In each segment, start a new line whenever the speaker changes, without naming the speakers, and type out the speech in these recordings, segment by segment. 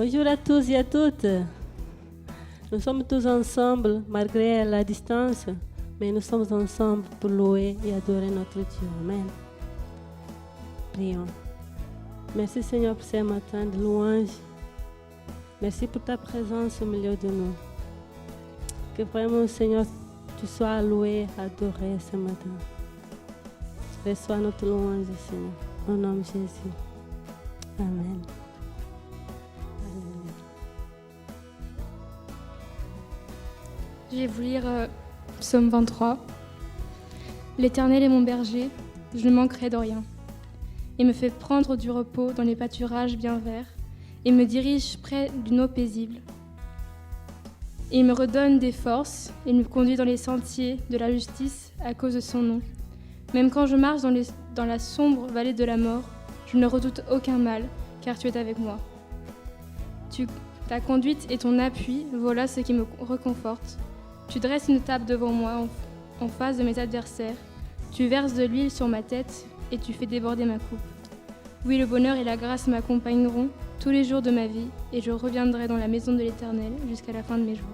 Bonjour à tous et à toutes. Nous sommes tous ensemble, malgré la distance, mais nous sommes ensemble pour louer et adorer notre Dieu. Amen. Prions. Merci Seigneur pour ce matin de louange. Merci pour ta présence au milieu de nous. Que vraiment, Seigneur, tu sois loué, adoré ce matin. Reçois notre louange, Seigneur. Au nom de Jésus. Amen.
Je vais vous lire Psaume 23. L'Éternel est mon berger, je ne manquerai de rien. Il me fait prendre du repos dans les pâturages bien verts et me dirige près d'une eau paisible. Il me redonne des forces, il me conduit dans les sentiers de la justice à cause de son nom. Même quand je marche dans la sombre vallée de la mort, je ne redoute aucun mal, car tu es avec moi. Ta conduite et ton appui, voilà ce qui me réconforte. Tu dresses une table devant moi en face de mes adversaires. Tu verses de l'huile sur ma tête et tu fais déborder ma coupe. Oui, le bonheur et la grâce m'accompagneront tous les jours de ma vie et je reviendrai dans la maison de l'Éternel jusqu'à la fin de mes jours.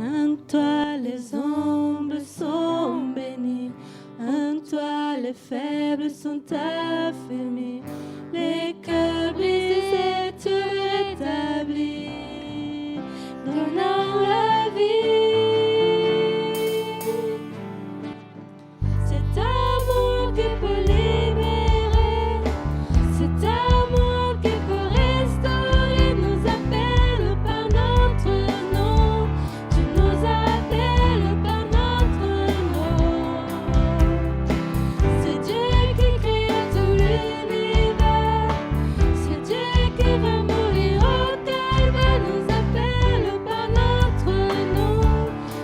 En toi les humbles sont bénis, en toi les faibles sont affermis, les cœurs brisés tu rétablis, donnant la vie. Cet amour qui peut libérer, cet amour qui peut restaurer, nous appelle par notre nom. Tu nous appelles par notre nom. C'est Dieu qui crée tout l'univers, c'est Dieu qui va mourir au calvaire, nous appelle par notre nom.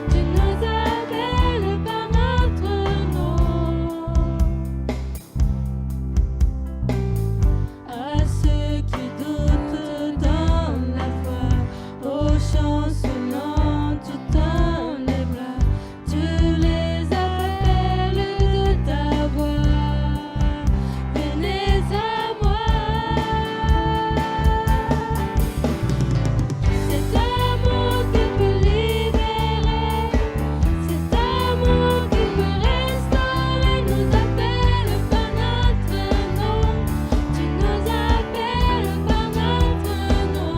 Tu nous appelles par notre nom. À ceux qui doutent dans la foi, aux chancelants tout en les bras, tu les appelles de ta voix. Venez à moi. Cet amour qui peut libérer, cet amour qui peut restaurer, nous appelle par notre nom. Tu nous appelles par notre nom.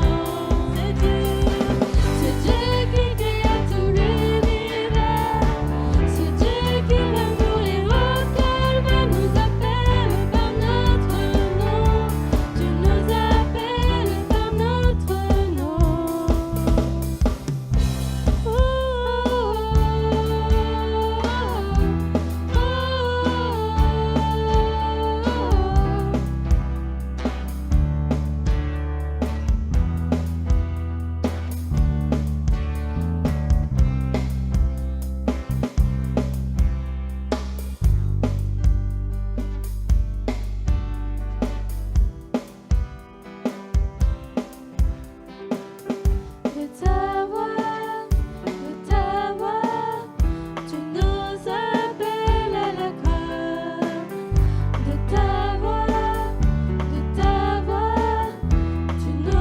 C'est Dieu qui créa tout l'univers, c'est Dieu qui va mourir au calvaire, nous appelle par notre nom. Tu nous appelles par notre nom. De ta voix, tu nous appelles à la croix. De ta voix, tu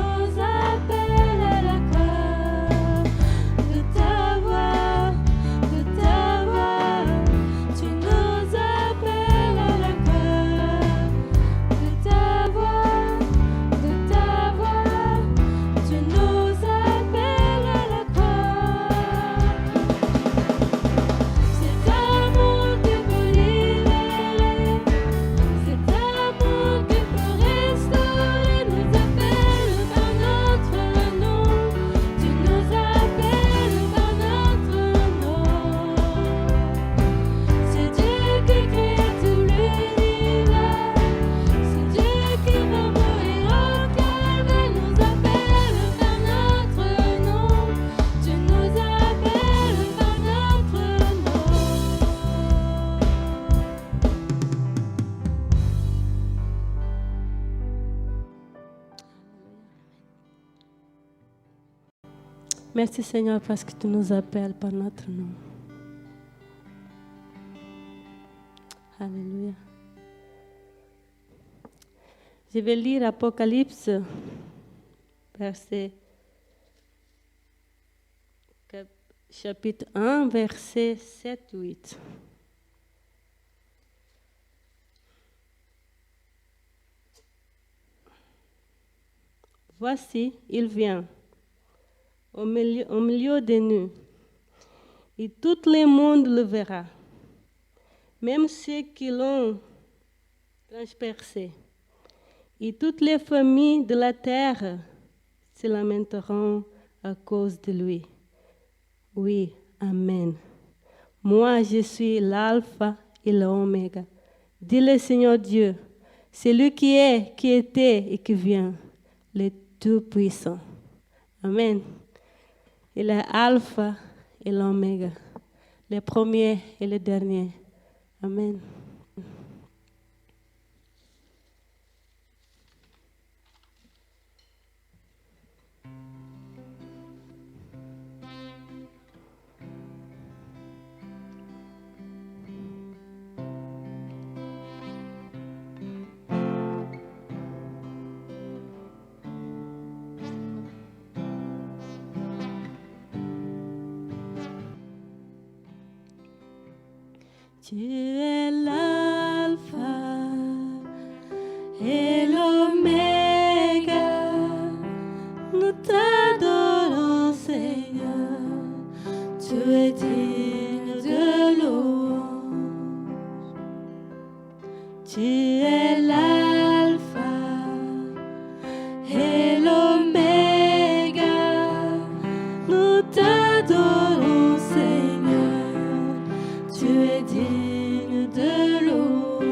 nous appelles à la croix. De ta voix, tu nous appelles à la croix. De ta voix, tu nous appelles à la croix. Cet amour qui peut libérer, cet amour qui peut restaurer, nous appelle par notre nom. Tu nous appelles par notre nom. C'est Dieu qui crée tout l'univers, c'est Dieu qui va mourir au calvaire, nous appelle par notre nom. Tu nous appelles par notre nom. Merci Seigneur parce que tu nous appelles par notre nom. Alléluia. Je vais lire Apocalypse, chapitre 1, versets 7-8. Voici, il vient au milieu de nous, et tout le monde le verra, même ceux qui l'ont transpercé. Et toutes les familles de la terre se lamenteront à cause de lui. Oui, Amen. Moi, je suis l'alpha et l'oméga, dit le Seigneur Dieu, celui qui est, qui était et qui vient, le Tout-Puissant. Amen. Il est alpha et l'oméga, le premier et le dernier. Amen. Tu es l'alpha et l'oméga. Nous t'adorons, Seigneur. Tu es digne de louange. Tu es l'alpha et l'oméga. Nous t'adorons, Seigneur. Tu es digne de louange.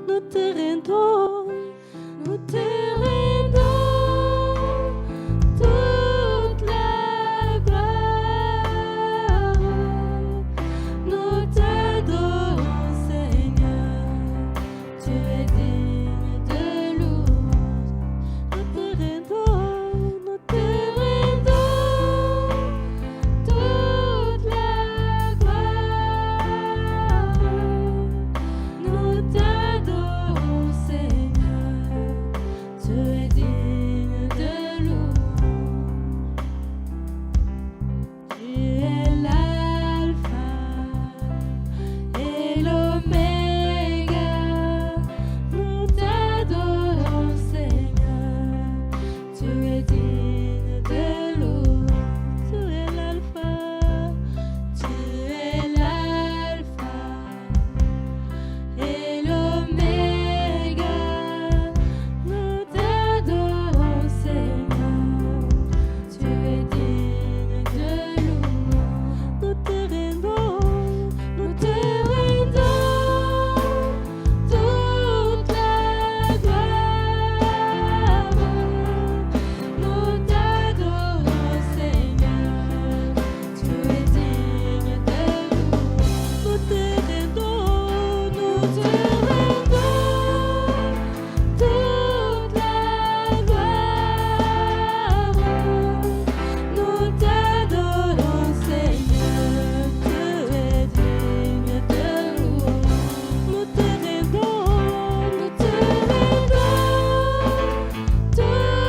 Nous te rendons, nous te rendons toute la gloire. Nous t'adorons, Seigneur. Tu es digne de louange. Nous te rendons toute la gloire. Nous t'adorons, Seigneur. Tu es digne de louange. Tu es l'alpha et l'oméga. Nous t'adorons, Seigneur. Tu es digne de louange. Tu es l'alpha. Tu es l'alpha et l'oméga. Nous t'adorons, Seigneur. Tu es digne de louange. Nous te rendons toute la gloire. Nous t'adorons, Seigneur. Tu es digne de louange. Nous te rendons toute la gloire. Nous t'adorons, Seigneur. Tu es digne de louange. Nous te rendons toute la gloire.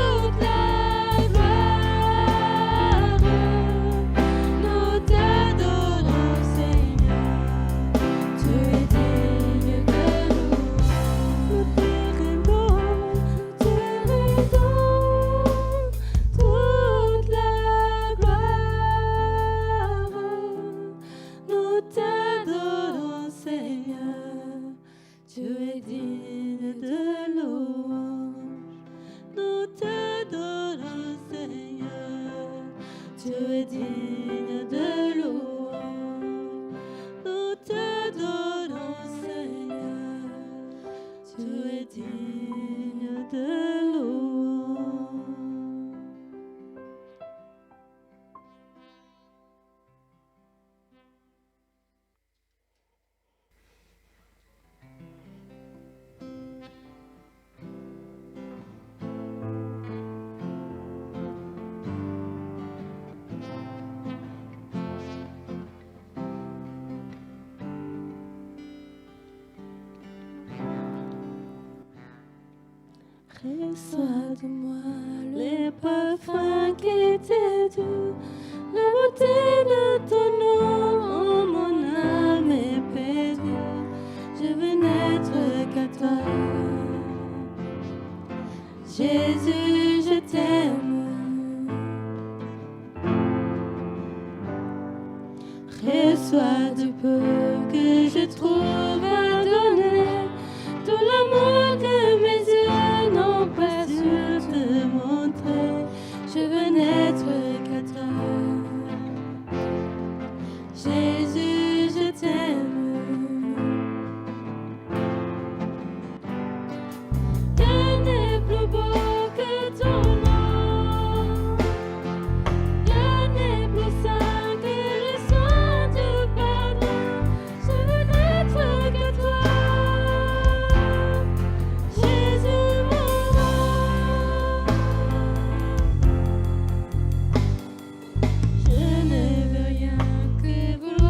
Nous t'adorons, Seigneur. Tu es digne de louange. Nous te rendons toute la gloire. Nous t'adorons, Seigneur. Tu es digne de louange. Nous t'adorons, Seigneur. Tu es digne de louange. Nous t'adorons, Seigneur. Tu es digne de louange. Reçois de moi les parfums qui étaient doux, la beauté de ton nom, oh, mon âme est perdue. Je veux n'être qu'à toi. Jésus, je t'aime. Reçois du peu que je trouve à donner, tout l'amour que mes yeux n'ont pas su te montrer. Je veux n'être qu'à toi. Jésus, je t'aime. Rien n'est plus beau que ton nom. Rien n'est plus saint que le sang du pardon. Je veux n'être que toi. Jésus, mon roi. Je ne veux rien que vouloir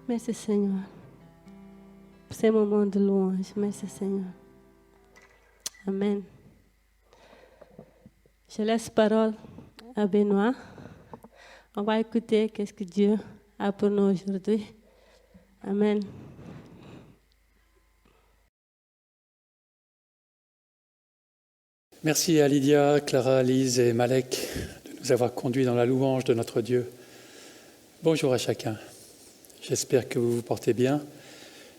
Merci Seigneur. Pour ces moments de louange. Merci Seigneur. Amen. Je laisse parole à Benoît. On va écouter qu'est-ce que Dieu a pour nous aujourd'hui. Amen.
Merci à Lydia, Clara, Lise et Malek de nous avoir conduits dans la louange de notre Dieu. Bonjour à chacun. J'espère que vous vous portez bien.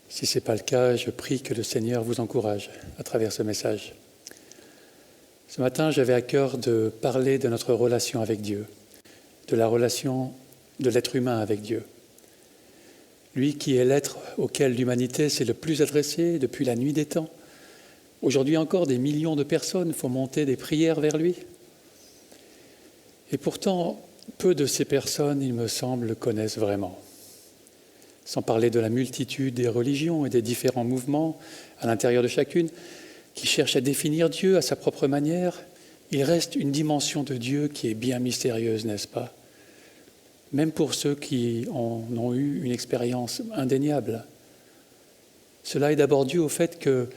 Si ce n'est pas le cas, je prie que le Seigneur vous encourage à travers ce message. Ce matin, j'avais à cœur de parler de notre relation avec Dieu, de la relation de l'être humain avec Dieu. Lui qui est l'être auquel l'humanité s'est le plus adressée depuis la nuit des temps. Aujourd'hui encore, des millions de personnes font monter des prières vers lui. Et pourtant, peu de ces personnes, il me semble, le connaissent vraiment. Sans parler de la multitude des religions et des différents mouvements à l'intérieur de chacune, qui cherchent à définir Dieu à sa propre manière, il reste une dimension de Dieu qui est bien mystérieuse, n'est-ce pas ? Même pour ceux qui en ont eu une expérience indéniable. Cela est d'abord dû au fait que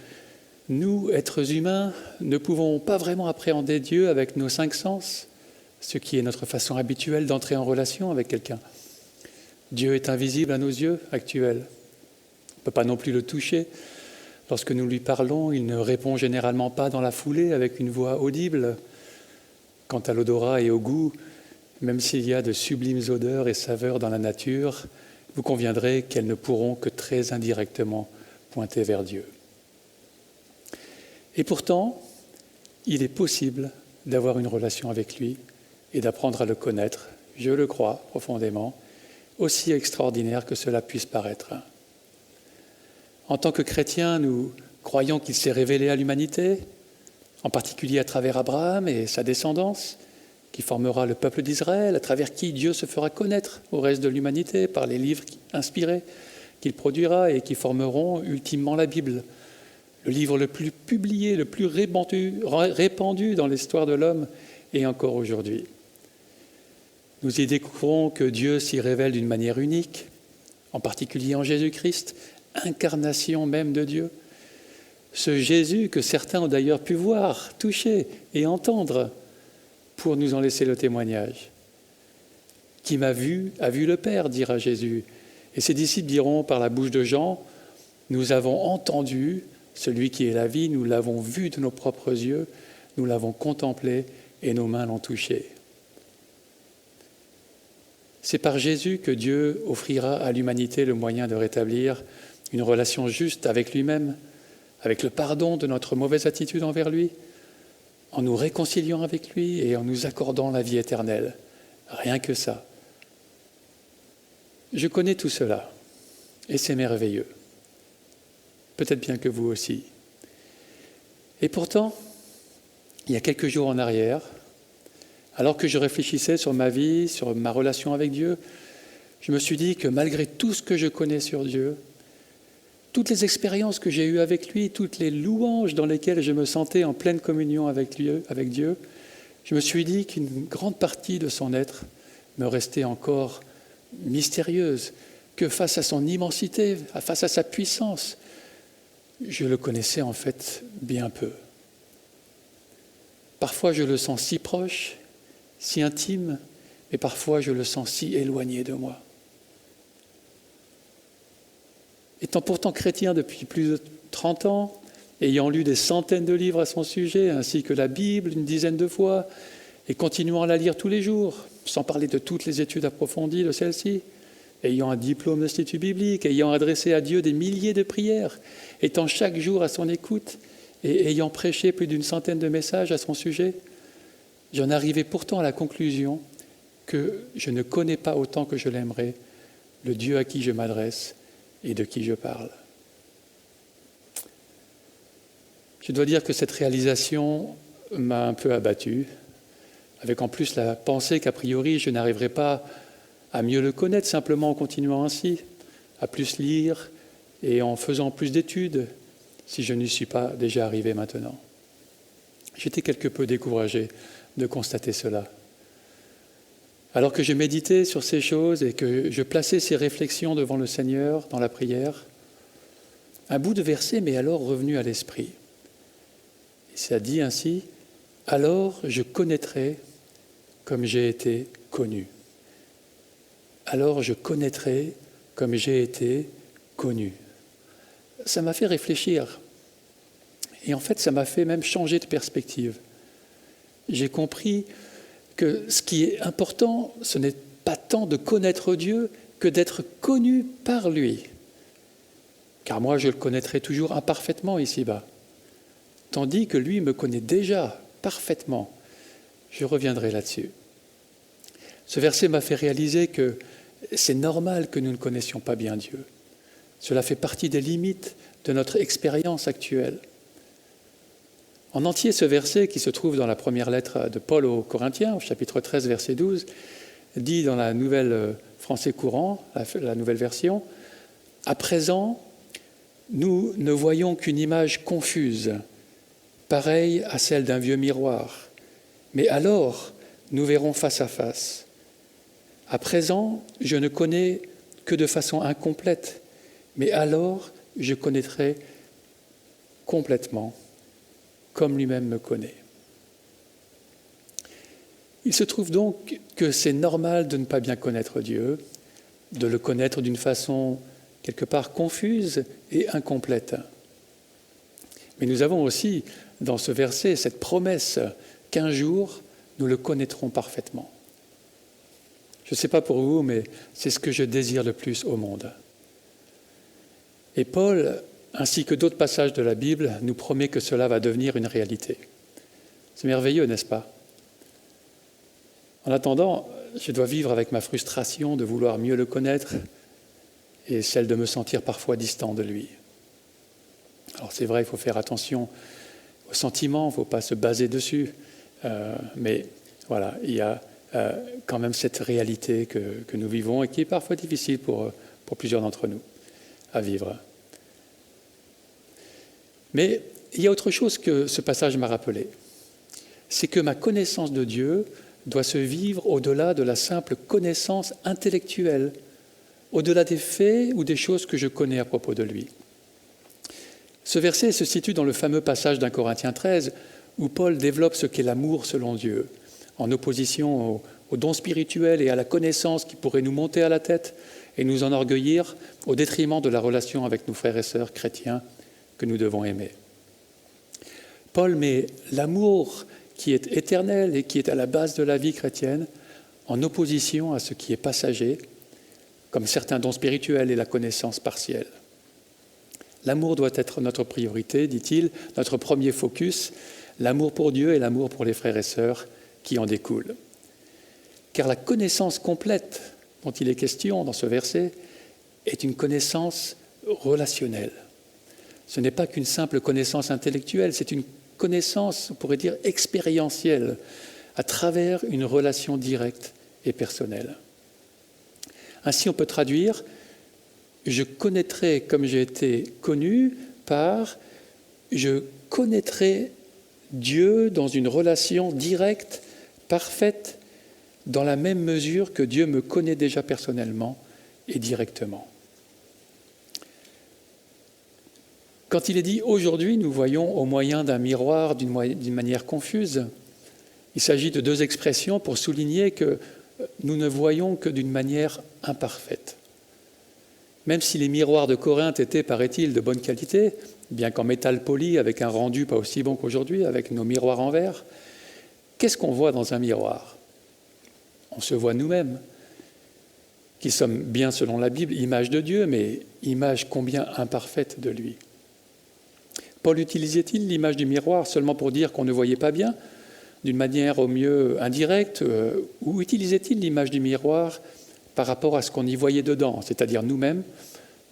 nous, êtres humains, ne pouvons pas vraiment appréhender Dieu avec nos 5 sens, ce qui est notre façon habituelle d'entrer en relation avec quelqu'un. Dieu est invisible à nos yeux actuels. On ne peut pas non plus le toucher. Lorsque nous lui parlons, il ne répond généralement pas dans la foulée avec une voix audible. Quant à l'odorat et au goût, même s'il y a de sublimes odeurs et saveurs dans la nature, vous conviendrez qu'elles ne pourront que très indirectement pointer vers Dieu. Et pourtant, il est possible d'avoir une relation avec lui et d'apprendre à le connaître, je le crois profondément, aussi extraordinaire que cela puisse paraître. En tant que chrétiens, nous croyons qu'il s'est révélé à l'humanité, en particulier à travers Abraham et sa descendance, qui formera le peuple d'Israël, à travers qui Dieu se fera connaître au reste de l'humanité par les livres inspirés qu'il produira et qui formeront ultimement la Bible, le livre le plus publié, le plus répandu dans l'histoire de l'homme et encore aujourd'hui. Nous y découvrons que Dieu s'y révèle d'une manière unique, en particulier en Jésus-Christ, incarnation même de Dieu. Ce Jésus que certains ont d'ailleurs pu voir, toucher et entendre pour nous en laisser le témoignage. Qui m'a vu, a vu le Père, dira Jésus. Et ses disciples diront par la bouche de Jean, nous avons entendu celui qui est la vie, nous l'avons vu de nos propres yeux, nous l'avons contemplé et nos mains l'ont touché. C'est par Jésus que Dieu offrira à l'humanité le moyen de rétablir une relation juste avec lui-même, avec le pardon de notre mauvaise attitude envers lui, en nous réconciliant avec lui et en nous accordant la vie éternelle. Rien que ça. Je connais tout cela et c'est merveilleux. Peut-être bien que vous aussi. Et pourtant, il y a quelques jours en arrière, alors que je réfléchissais sur ma vie, sur ma relation avec Dieu, je me suis dit que malgré tout ce que je connais sur Dieu, toutes les expériences que j'ai eues avec lui, toutes les louanges dans lesquelles je me sentais en pleine communion avec Dieu, je me suis dit qu'une grande partie de son être me restait encore mystérieuse, que face à son immensité, face à sa puissance, je le connaissais en fait bien peu. Parfois je le sens si proche, si intime, et parfois je le sens si éloigné de moi. Étant pourtant chrétien depuis plus de 30 ans, ayant lu des centaines de livres à son sujet, ainsi que la Bible une dizaine de fois, et continuant à la lire tous les jours, sans parler de toutes les études approfondies de celle-ci, ayant un diplôme d'institut biblique, ayant adressé à Dieu des milliers de prières, étant chaque jour à son écoute et ayant prêché plus d'une centaine de messages à son sujet, j'en arrivais pourtant à la conclusion que je ne connais pas autant que je l'aimerais le Dieu à qui je m'adresse et de qui je parle. Je dois dire que cette réalisation m'a un peu abattu, avec en plus la pensée qu'a priori je n'arriverai pas à mieux le connaître simplement en continuant ainsi, à plus lire et en faisant plus d'études, si je n'y suis pas déjà arrivé maintenant. J'étais quelque peu découragé de constater cela. Alors que je méditais sur ces choses et que je plaçais ces réflexions devant le Seigneur dans la prière, un bout de verset m'est alors revenu à l'esprit. Et ça dit ainsi, « Alors je connaîtrai comme j'ai été connu. » Alors je connaîtrai comme j'ai été connu. Ça m'a fait réfléchir. Et en fait, ça m'a fait même changer de perspective. J'ai compris que ce qui est important, ce n'est pas tant de connaître Dieu que d'être connu par lui. Car moi, je le connaîtrai toujours imparfaitement ici-bas. Tandis que lui me connaît déjà parfaitement. Je reviendrai là-dessus. Ce verset m'a fait réaliser que c'est normal que nous ne connaissions pas bien Dieu. Cela fait partie des limites de notre expérience actuelle. En entier, ce verset qui se trouve dans la première lettre de Paul aux Corinthiens, au chapitre 13, verset 12, dit dans la nouvelle français courant, la nouvelle version, « À présent, nous ne voyons qu'une image confuse, pareille à celle d'un vieux miroir, mais alors nous verrons face à face. À présent, je ne connais que de façon incomplète, mais alors je connaîtrai complètement, comme lui-même me connaît. » Il se trouve donc que c'est normal de ne pas bien connaître Dieu, de le connaître d'une façon quelque part confuse et incomplète. Mais nous avons aussi dans ce verset cette promesse qu'un jour nous le connaîtrons parfaitement. Je ne sais pas pour vous, mais c'est ce que je désire le plus au monde. Et Paul, ainsi que d'autres passages de la Bible, nous promet que cela va devenir une réalité. C'est merveilleux, n'est-ce pas? En attendant, je dois vivre avec ma frustration de vouloir mieux le connaître et celle de me sentir parfois distant de lui. Alors c'est vrai, il faut faire attention aux sentiments, il ne faut pas se baser dessus, mais voilà, il y a quand même cette réalité que nous vivons et qui est parfois difficile pour plusieurs d'entre nous à vivre. Mais il y a autre chose que ce passage m'a rappelé. C'est que ma connaissance de Dieu doit se vivre au-delà de la simple connaissance intellectuelle, au-delà des faits ou des choses que je connais à propos de lui. Ce verset se situe dans le fameux passage d'Un Corinthiens 13 où Paul développe ce qu'est l'amour selon Dieu, en opposition aux dons spirituels et à la connaissance qui pourrait nous monter à la tête et nous enorgueillir au détriment de la relation avec nos frères et sœurs chrétiens que nous devons aimer. Paul met l'amour qui est éternel et qui est à la base de la vie chrétienne en opposition à ce qui est passager, comme certains dons spirituels et la connaissance partielle. L'amour doit être notre priorité, dit-il, notre premier focus, l'amour pour Dieu et l'amour pour les frères et sœurs qui en découlent. Car la connaissance complète dont il est question dans ce verset est une connaissance relationnelle. Ce n'est pas qu'une simple connaissance intellectuelle, c'est une connaissance, on pourrait dire, expérientielle, à travers une relation directe et personnelle. Ainsi, on peut traduire « je connaîtrai comme j'ai été connu » par « je connaîtrai Dieu dans une relation directe, parfaite, dans la même mesure que Dieu me connaît déjà personnellement et directement. » Quand il est dit « aujourd'hui, nous voyons au moyen d'un miroir d'une manière confuse », il s'agit de deux expressions pour souligner que nous ne voyons que d'une manière imparfaite. Même si les miroirs de Corinthe étaient, paraît-il, de bonne qualité, bien qu'en métal poli, avec un rendu pas aussi bon qu'aujourd'hui, avec nos miroirs en verre, qu'est-ce qu'on voit dans un miroir? On se voit nous-mêmes, qui sommes bien, selon la Bible, image de Dieu, mais image combien imparfaite de lui. Paul utilisait-il l'image du miroir seulement pour dire qu'on ne voyait pas bien, d'une manière au mieux indirecte, ou utilisait-il l'image du miroir par rapport à ce qu'on y voyait dedans, c'est-à-dire nous-mêmes?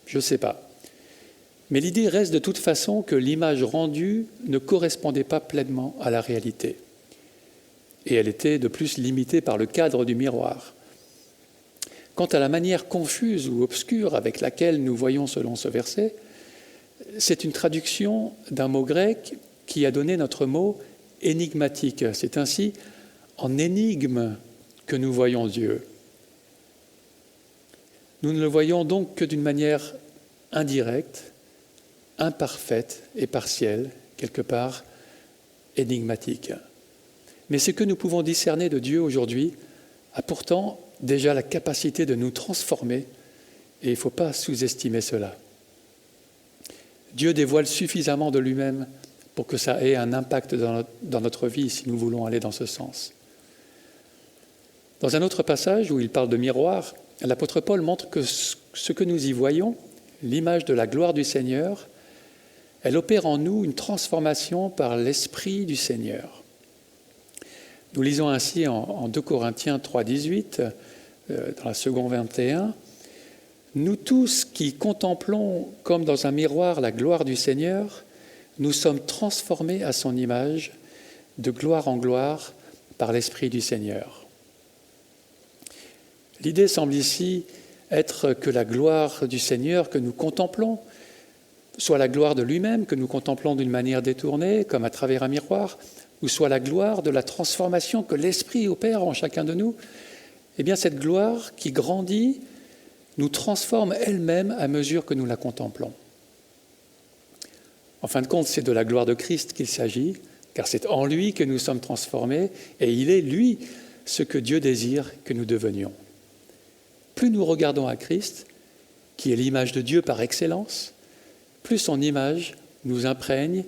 Je ne sais pas. Mais l'idée reste de toute façon que l'image rendue ne correspondait pas pleinement à la réalité. Et elle était de plus limitée par le cadre du miroir. Quant à la manière confuse ou obscure avec laquelle nous voyons selon ce verset, c'est une traduction d'un mot grec qui a donné notre mot énigmatique. C'est ainsi en énigme que nous voyons Dieu. Nous ne le voyons donc que d'une manière indirecte, imparfaite et partielle, quelque part énigmatique. Mais ce que nous pouvons discerner de Dieu aujourd'hui a pourtant déjà la capacité de nous transformer, et il ne faut pas sous-estimer cela. Dieu dévoile suffisamment de lui-même pour que ça ait un impact dans notre vie si nous voulons aller dans ce sens. Dans un autre passage où il parle de miroir, l'apôtre Paul montre que ce que nous y voyons, l'image de la gloire du Seigneur, elle opère en nous une transformation par l'Esprit du Seigneur. Nous lisons ainsi en 2 Corinthiens 3,18, dans la seconde 21, « Nous tous qui contemplons comme dans un miroir la gloire du Seigneur, nous sommes transformés à son image, de gloire en gloire, par l'Esprit du Seigneur. » L'idée semble ici être que la gloire du Seigneur que nous contemplons, soit la gloire de lui-même que nous contemplons d'une manière détournée, comme à travers un miroir, ou soit la gloire de la transformation que l'Esprit opère en chacun de nous, eh bien cette gloire qui grandit nous transforme elle-même à mesure que nous la contemplons. En fin de compte, c'est de la gloire de Christ qu'il s'agit, car c'est en lui que nous sommes transformés, et il est, lui, ce que Dieu désire que nous devenions. Plus nous regardons à Christ, qui est l'image de Dieu par excellence, plus son image nous imprègne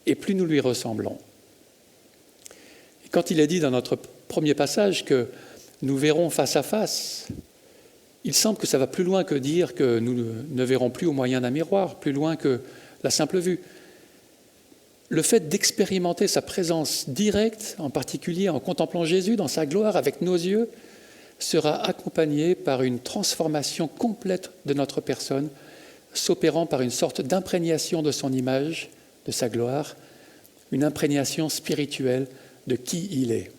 et plus nous lui ressemblons. Et quand il est dit dans notre premier passage que nous verrons face à face, il semble que ça va plus loin que dire que nous ne verrons plus au moyen d'un miroir, plus loin que la simple vue. Le fait d'expérimenter sa présence directe, en particulier en contemplant Jésus dans sa gloire avec nos yeux, sera accompagné par une transformation complète de notre personne, s'opérant par une sorte d'imprégnation de son image, de sa gloire, une imprégnation spirituelle de qui il est.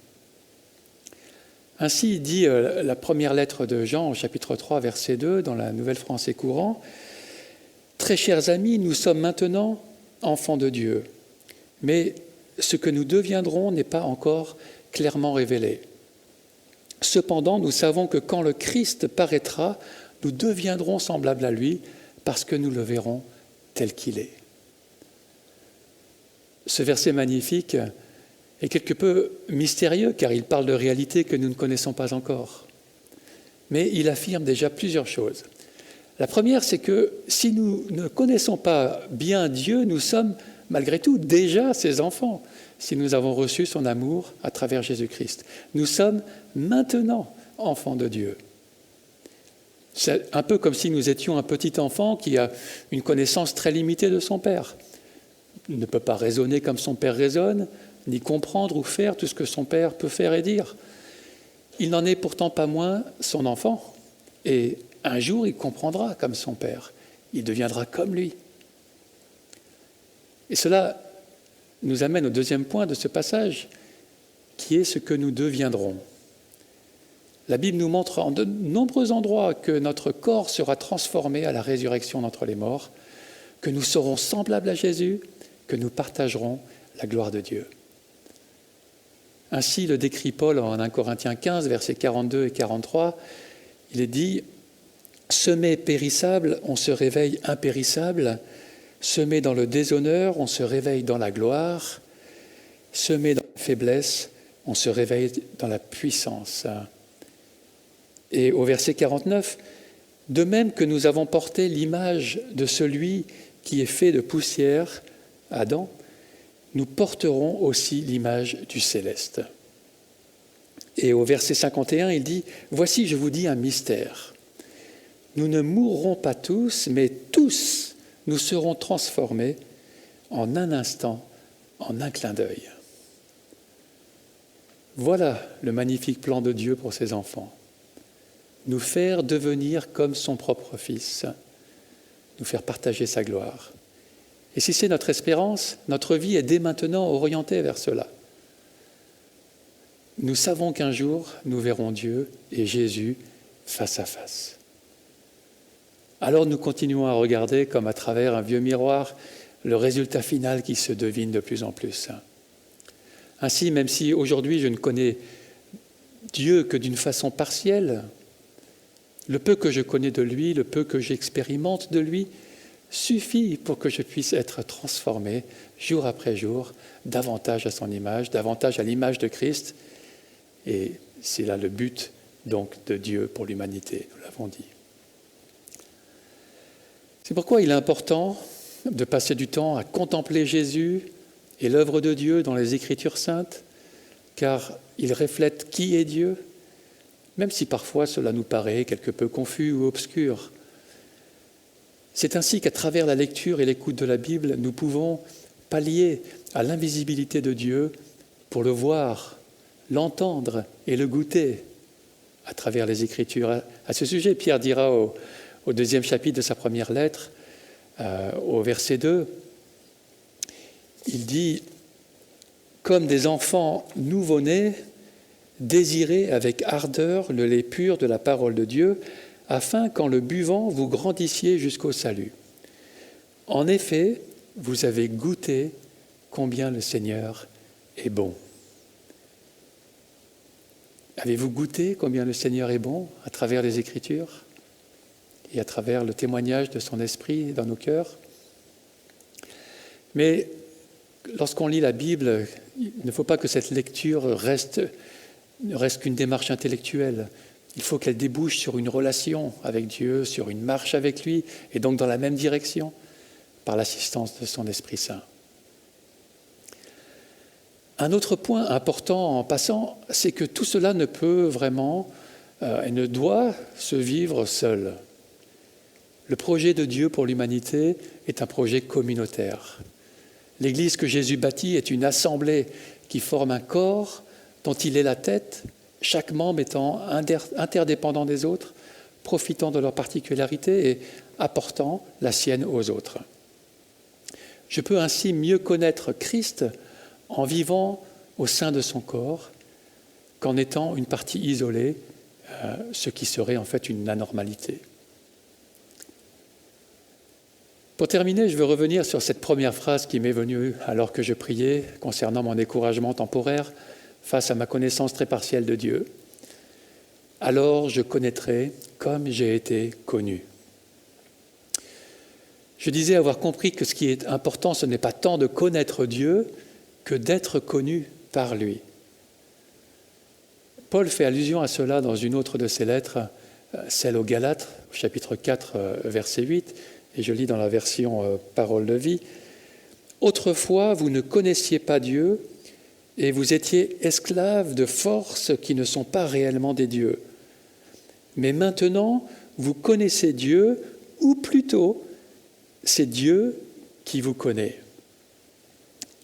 Ainsi dit la première lettre de Jean au chapitre 3, verset 2, dans la Nouvelle Français courant, « Très chers amis, nous sommes maintenant enfants de Dieu, mais ce que nous deviendrons n'est pas encore clairement révélé. Cependant, nous savons que quand le Christ paraîtra, nous deviendrons semblables à lui, parce que nous le verrons tel qu'il est. » Ce verset magnifique est quelque peu mystérieux, car il parle de réalités que nous ne connaissons pas encore. Mais il affirme déjà plusieurs choses. La première, c'est que si nous ne connaissons pas bien Dieu, nous sommes malgré tout déjà ses enfants, si nous avons reçu son amour à travers Jésus-Christ. Nous sommes maintenant enfants de Dieu. C'est un peu comme si nous étions un petit enfant qui a une connaissance très limitée de son père. Il ne peut pas raisonner comme son père raisonne, ni comprendre ou faire tout ce que son père peut faire et dire. Il n'en est pourtant pas moins son enfant. Et un jour, il comprendra comme son père. Il deviendra comme lui. Et cela nous amène au deuxième point de ce passage, qui est ce que nous deviendrons. La Bible nous montre en de nombreux endroits que notre corps sera transformé à la résurrection d'entre les morts, que nous serons semblables à Jésus, que nous partagerons la gloire de Dieu. Ainsi le décrit Paul en 1 Corinthiens 15, versets 42 et 43. Il est dit « Semé périssable, on se réveille impérissable. Semé dans le déshonneur, on se réveille dans la gloire. Semé dans la faiblesse, on se réveille dans la puissance. » Et au verset 49, « De même que nous avons porté l'image de celui qui est fait de poussière, Adam, nous porterons aussi l'image du céleste. » Et au verset 51, il dit « Voici, je vous dis un mystère. Nous ne mourrons pas tous, mais tous nous serons transformés en un instant, en un clin d'œil. » Voilà le magnifique plan de Dieu pour ses enfants. Nous faire devenir comme son propre Fils, nous faire partager sa gloire. Et si c'est notre espérance, notre vie est dès maintenant orientée vers cela. Nous savons qu'un jour, nous verrons Dieu et Jésus face à face. Alors nous continuons à regarder, comme à travers un vieux miroir, le résultat final qui se devine de plus en plus. Ainsi, même si aujourd'hui je ne connais Dieu que d'une façon partielle. Le peu que je connais de lui, le peu que j'expérimente de lui, suffit pour que je puisse être transformé jour après jour, davantage à son image, davantage à l'image de Christ. Et c'est là le but donc de Dieu pour l'humanité, nous l'avons dit. C'est pourquoi il est important de passer du temps à contempler Jésus et l'œuvre de Dieu dans les Écritures saintes, car il reflète qui est Dieu, même si parfois cela nous paraît quelque peu confus ou obscur. C'est ainsi qu'à travers la lecture et l'écoute de la Bible, nous pouvons pallier à l'invisibilité de Dieu pour le voir, l'entendre et le goûter à travers les Écritures. À ce sujet, Pierre dira au 2e chapitre de sa première lettre, au verset 2, il dit « Comme des enfants nouveau-nés, désirez avec ardeur le lait pur de la parole de Dieu, afin qu'en le buvant, vous grandissiez jusqu'au salut. En effet, vous avez goûté combien le Seigneur est bon. » Avez-vous goûté combien le Seigneur est bon à travers les Écritures et à travers le témoignage de son esprit dans nos cœurs? Mais lorsqu'on lit la Bible, il ne faut pas que cette lecture ne reste qu'une démarche intellectuelle. Il faut qu'elle débouche sur une relation avec Dieu, sur une marche avec lui, et donc dans la même direction, par l'assistance de son Esprit Saint. Un autre point important en passant, c'est que tout cela ne peut vraiment et ne doit se vivre seul. Le projet de Dieu pour l'humanité est un projet communautaire. L'Église que Jésus bâtit est une assemblée qui forme un corps dont il est la tête, chaque membre étant interdépendant des autres, profitant de leurs particularités et apportant la sienne aux autres. Je peux ainsi mieux connaître Christ en vivant au sein de son corps qu'en étant une partie isolée, ce qui serait en fait une anormalité. Pour terminer, je veux revenir sur cette première phrase qui m'est venue alors que je priais concernant mon découragement temporaire face à ma connaissance très partielle de Dieu. « Alors je connaîtrai comme j'ai été connu ». Je disais avoir compris que ce qui est important, ce n'est pas tant de connaître Dieu que d'être connu par lui. Paul fait allusion à cela dans une autre de ses lettres, celle aux Galates, au chapitre 4, verset 8, et je lis dans la version Parole de vie. « Autrefois, vous ne connaissiez pas Dieu et vous étiez esclaves de forces qui ne sont pas réellement des dieux. Mais maintenant, vous connaissez Dieu, ou plutôt, c'est Dieu qui vous connaît.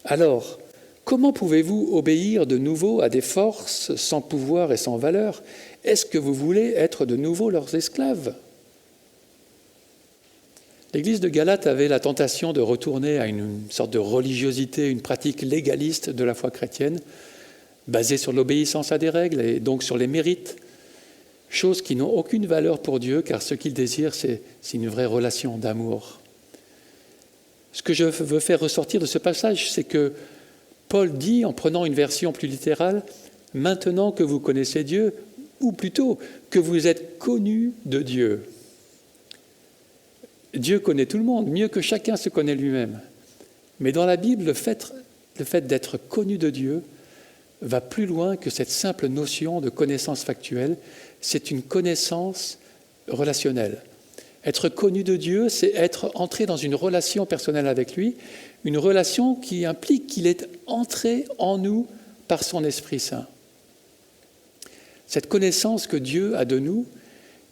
Alors, comment pouvez-vous obéir de nouveau à des forces sans pouvoir et sans valeur? Est-ce que vous voulez être de nouveau leurs esclaves? » L'Église de Galate avait la tentation de retourner à une sorte de religiosité, une pratique légaliste de la foi chrétienne, basée sur l'obéissance à des règles et donc sur les mérites, choses qui n'ont aucune valeur pour Dieu, car ce qu'il désire, c'est une vraie relation d'amour. Ce que je veux faire ressortir de ce passage, c'est que Paul dit, en prenant une version plus littérale, « Maintenant que vous connaissez Dieu », ou plutôt que vous êtes connus de Dieu. Dieu connaît tout le monde, mieux que chacun se connaît lui-même. Mais dans la Bible, le fait d'être connu de Dieu va plus loin que cette simple notion de connaissance factuelle. C'est une connaissance relationnelle. Être connu de Dieu, c'est être entré dans une relation personnelle avec lui, une relation qui implique qu'il est entré en nous par son Esprit Saint. Cette connaissance que Dieu a de nous,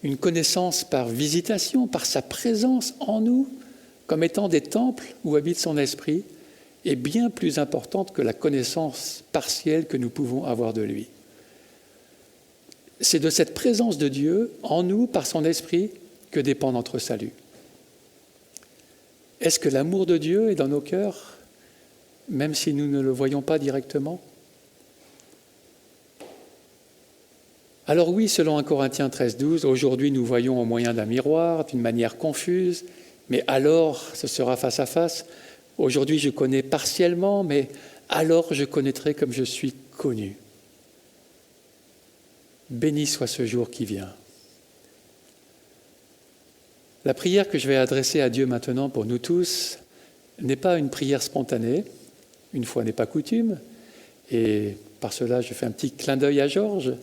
une connaissance par visitation, par sa présence en nous, comme étant des temples où habite son esprit, est bien plus importante que la connaissance partielle que nous pouvons avoir de lui. C'est de cette présence de Dieu en nous, par son esprit, que dépend notre salut. Est-ce que l'amour de Dieu est dans nos cœurs, même si nous ne le voyons pas directement ? Alors oui, selon 1 Corinthiens 13, 12, aujourd'hui nous voyons au moyen d'un miroir, d'une manière confuse, mais alors ce sera face à face. Aujourd'hui je connais partiellement, mais alors je connaîtrai comme je suis connu. béni soit ce jour qui vient. La prière que je vais adresser à Dieu maintenant pour nous tous n'est pas une prière spontanée, une fois n'est pas coutume, et par cela je fais un petit clin d'œil à Georges,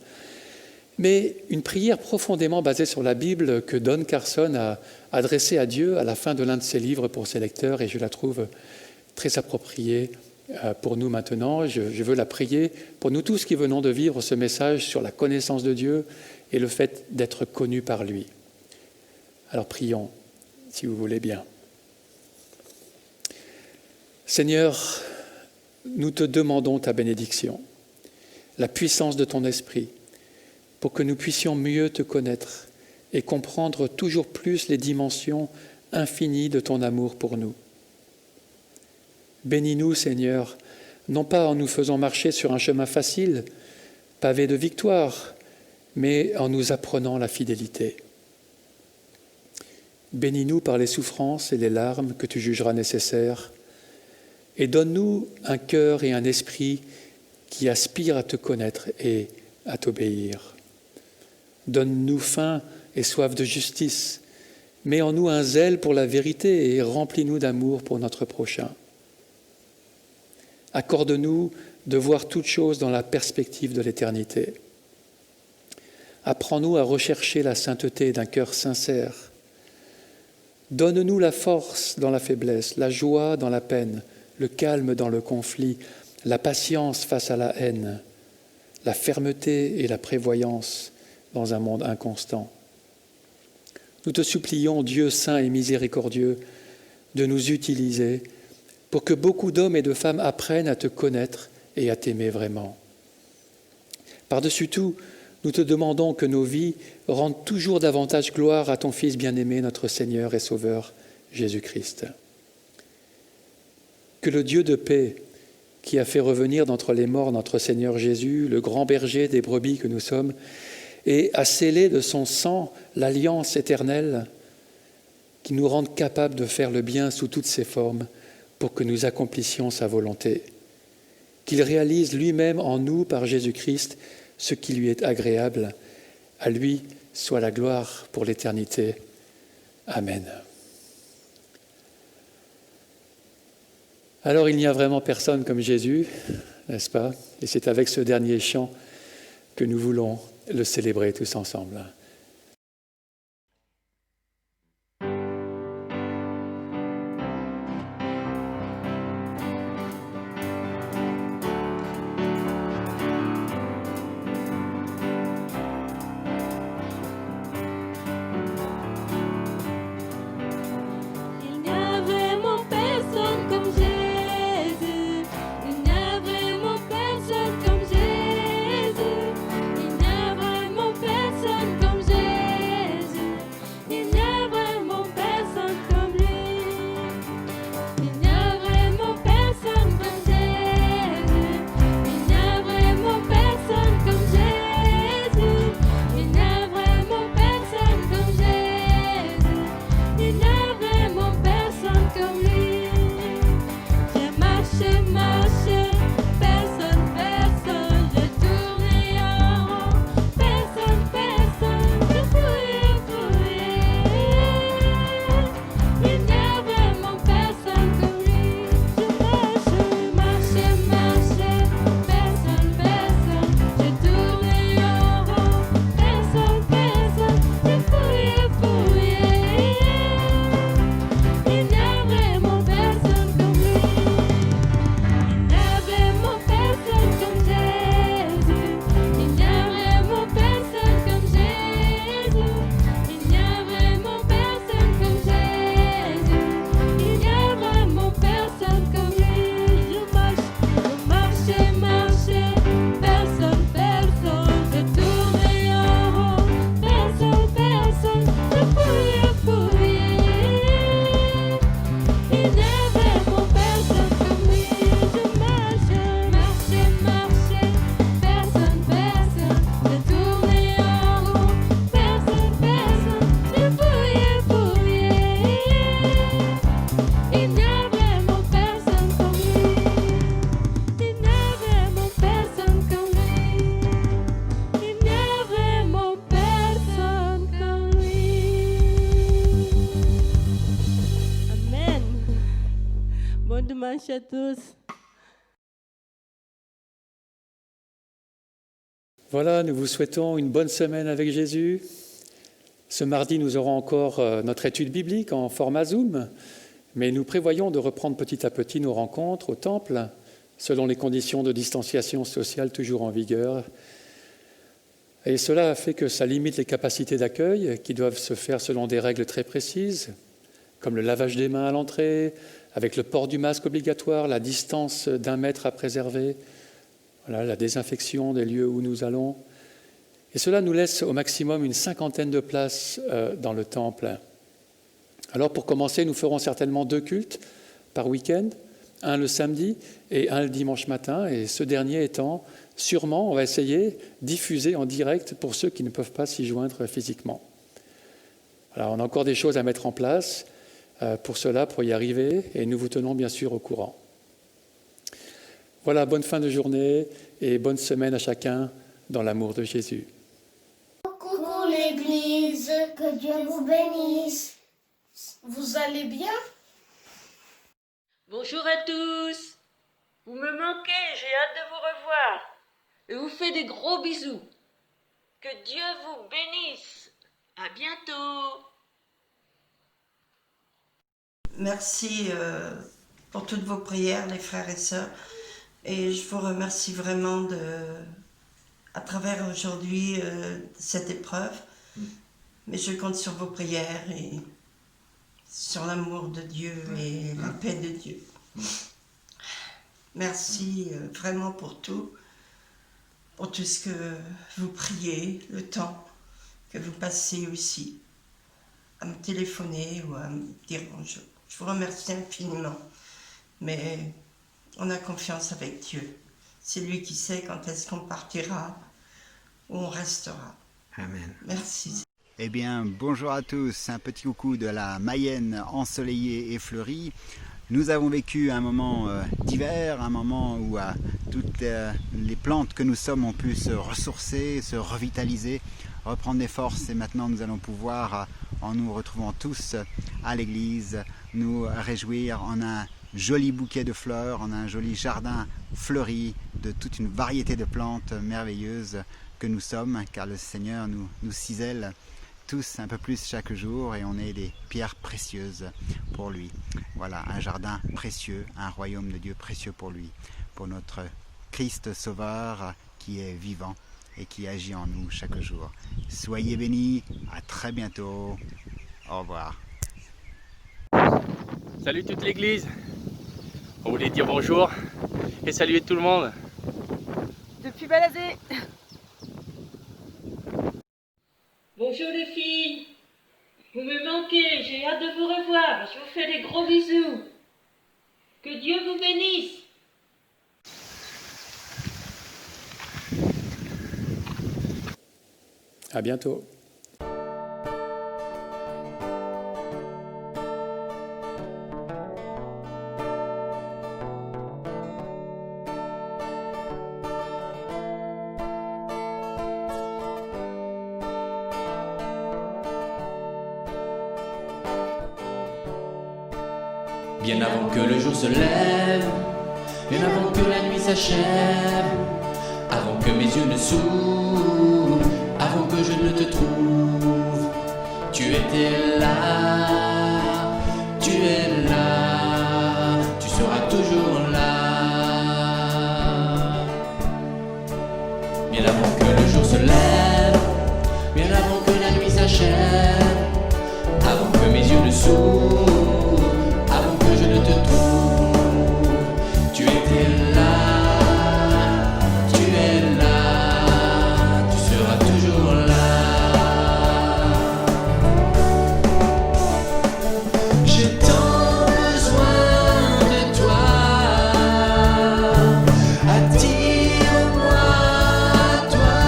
mais une prière profondément basée sur la Bible que Don Carson a adressée à Dieu à la fin de l'un de ses livres pour ses lecteurs, et je la trouve très appropriée pour nous maintenant. Je veux la prier pour nous tous qui venons de vivre ce message sur la connaissance de Dieu et le fait d'être connus par lui. Alors prions, si vous voulez bien. Seigneur, nous te demandons ta bénédiction, la puissance de ton esprit, pour que nous puissions mieux te connaître et comprendre toujours plus les dimensions infinies de ton amour pour nous. Bénis-nous, Seigneur, non pas en nous faisant marcher sur un chemin facile, pavé de victoire, mais en nous apprenant la fidélité. Bénis-nous par les souffrances et les larmes que tu jugeras nécessaires, et donne-nous un cœur et un esprit qui aspirent à te connaître et à t'obéir. Donne-nous faim et soif de justice, mets en nous un zèle pour la vérité et remplis-nous d'amour pour notre prochain. Accorde-nous de voir toutes choses dans la perspective de l'éternité. Apprends-nous à rechercher la sainteté d'un cœur sincère. Donne-nous la force dans la faiblesse, la joie dans la peine, le calme dans le conflit, la patience face à la haine, la fermeté et la prévoyance dans un monde inconstant. Nous te supplions, Dieu saint et miséricordieux, de nous utiliser pour que beaucoup d'hommes et de femmes apprennent à te connaître et à t'aimer vraiment. Par-dessus tout, nous te demandons que nos vies rendent toujours davantage gloire à ton Fils bien-aimé, notre Seigneur et Sauveur, Jésus-Christ. Que le Dieu de paix, qui a fait revenir d'entre les morts notre Seigneur Jésus, le grand berger des brebis que nous sommes, et a scellé de son sang l'alliance éternelle, qui nous rende capables de faire le bien sous toutes ses formes pour que nous accomplissions sa volonté. Qu'il réalise lui-même en nous par Jésus-Christ ce qui lui est agréable. À lui soit la gloire pour l'éternité. Amen. Alors il n'y a vraiment personne comme Jésus, n'est-ce pas? Et c'est avec ce dernier chant que nous voulons le célébrer tous ensemble.
Personne comme
Bon dimanche à tous.
Voilà, nous vous souhaitons une bonne semaine avec Jésus. Ce mardi, nous aurons encore notre étude biblique en format Zoom, mais nous prévoyons de reprendre petit à petit nos rencontres au temple, selon les conditions de distanciation sociale toujours en vigueur. Et cela a fait que ça limite les capacités d'accueil qui doivent se faire selon des règles très précises, comme le lavage des mains à l'entrée, avec le port du masque obligatoire, la distance d'1 mètre à préserver, voilà, la désinfection des lieux où nous allons. Et cela nous laisse au maximum une 50aine de places dans le temple. Alors pour commencer, nous ferons certainement 2 cultes par week-end, un le samedi et un le dimanche matin, et ce dernier étant sûrement, on va essayer, diffusé en direct pour ceux qui ne peuvent pas s'y joindre physiquement. Alors on a encore des choses à mettre en place pour cela, pour y arriver, et nous vous tenons bien sûr au courant. Voilà, bonne fin de journée et bonne semaine à chacun dans l'amour de Jésus.
Coucou l'église, que Dieu vous bénisse. Vous allez bien?
Bonjour à tous. Vous me manquez, j'ai hâte de vous revoir. Je vous fais des gros bisous. Que Dieu vous bénisse. À bientôt.
Merci pour toutes vos prières, les frères et sœurs. Et je vous remercie vraiment à travers aujourd'hui cette épreuve. Mais je compte sur vos prières et sur l'amour de Dieu et la paix de Dieu. Merci vraiment pour tout ce que vous priez, le temps que vous passez aussi à me téléphoner ou à me dire bonjour. Je vous remercie infiniment, mais on a confiance avec Dieu. C'est lui qui sait quand est-ce qu'on partira ou on restera.
Amen.
Merci.
Eh bien, bonjour à tous, un petit coucou de la Mayenne ensoleillée et fleurie. Nous avons vécu un moment d'hiver, un moment où toutes les plantes que nous sommes ont pu se ressourcer, se revitaliser, reprendre des forces, et maintenant nous allons pouvoir, en nous retrouvant tous à l'église, nous réjouir en un joli bouquet de fleurs, en un joli jardin fleuri de toute une variété de plantes merveilleuses que nous sommes, car le Seigneur nous cisèle tous un peu plus chaque jour et on est des pierres précieuses pour lui. Voilà, un jardin précieux, un royaume de Dieu précieux pour lui, pour notre Christ Sauveur qui est vivant et qui agit en nous chaque jour. Soyez bénis, à très bientôt, au revoir.
Salut toute l'église, on voulait dire bonjour et saluer tout le monde.
Depuis Balazé.
Bonjour les filles. Vous me manquez, j'ai hâte de vous revoir. Je vous fais des gros bisous. Que Dieu vous bénisse.
À bientôt.
Bien avant que le jour se lève, bien avant que la nuit s'achève, avant que mes yeux ne s'ouvrent, avant que je ne te trouve, tu étais là, tu es là, tu seras toujours là. Bien avant que le jour se lève, bien avant que la nuit s'achève, avant que mes yeux ne s'ouvrent, je ne te trouve, tu étais là, tu es là, tu seras toujours là. J'ai tant besoin de toi, attire-moi à toi,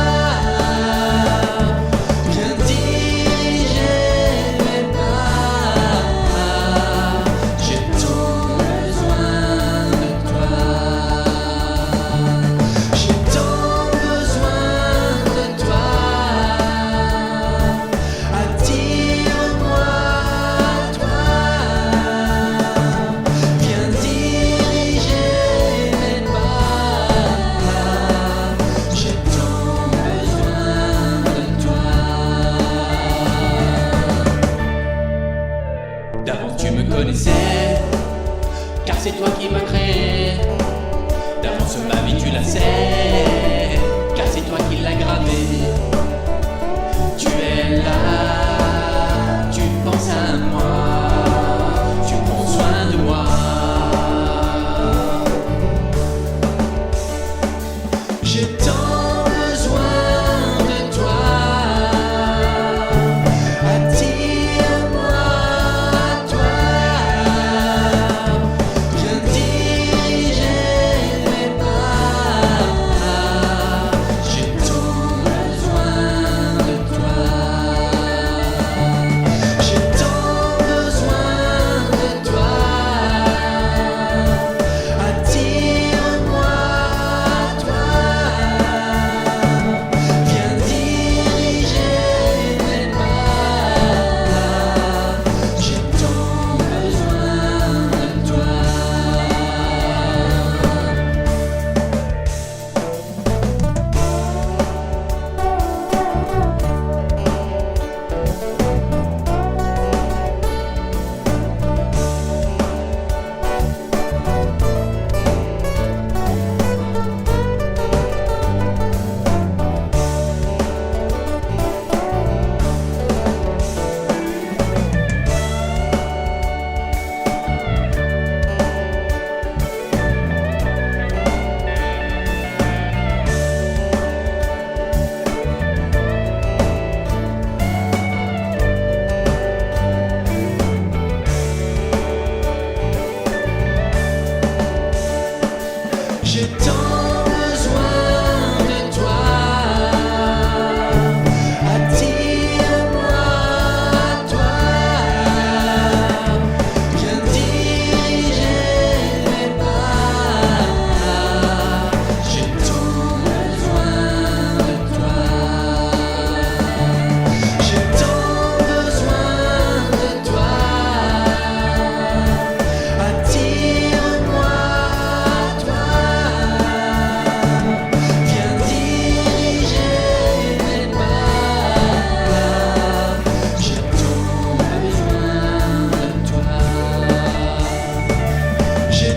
viens diriger mes pas. car c'est toi qui m'as créé. D'avance ma vie tu la sais, car c'est toi qui l'as gravée. Tu es là, tu penses à moi, tu prends soin de moi. J'ai tant besoin de toi. Attire-moi à toi. Viens diriger mes pas. J'ai tant besoin de toi. J'ai tant besoin de toi. Attire-moi à toi. Viens diriger mes pas. J'ai tant besoin de toi. J'ai tant besoin de toi. Attire-moi à toi. Viens diriger mes pas. J'ai tant besoin de toi. J'ai tant besoin de toi. Attire-moi à toi. Viens diriger mes pas. J'ai tant besoin de toi. J'ai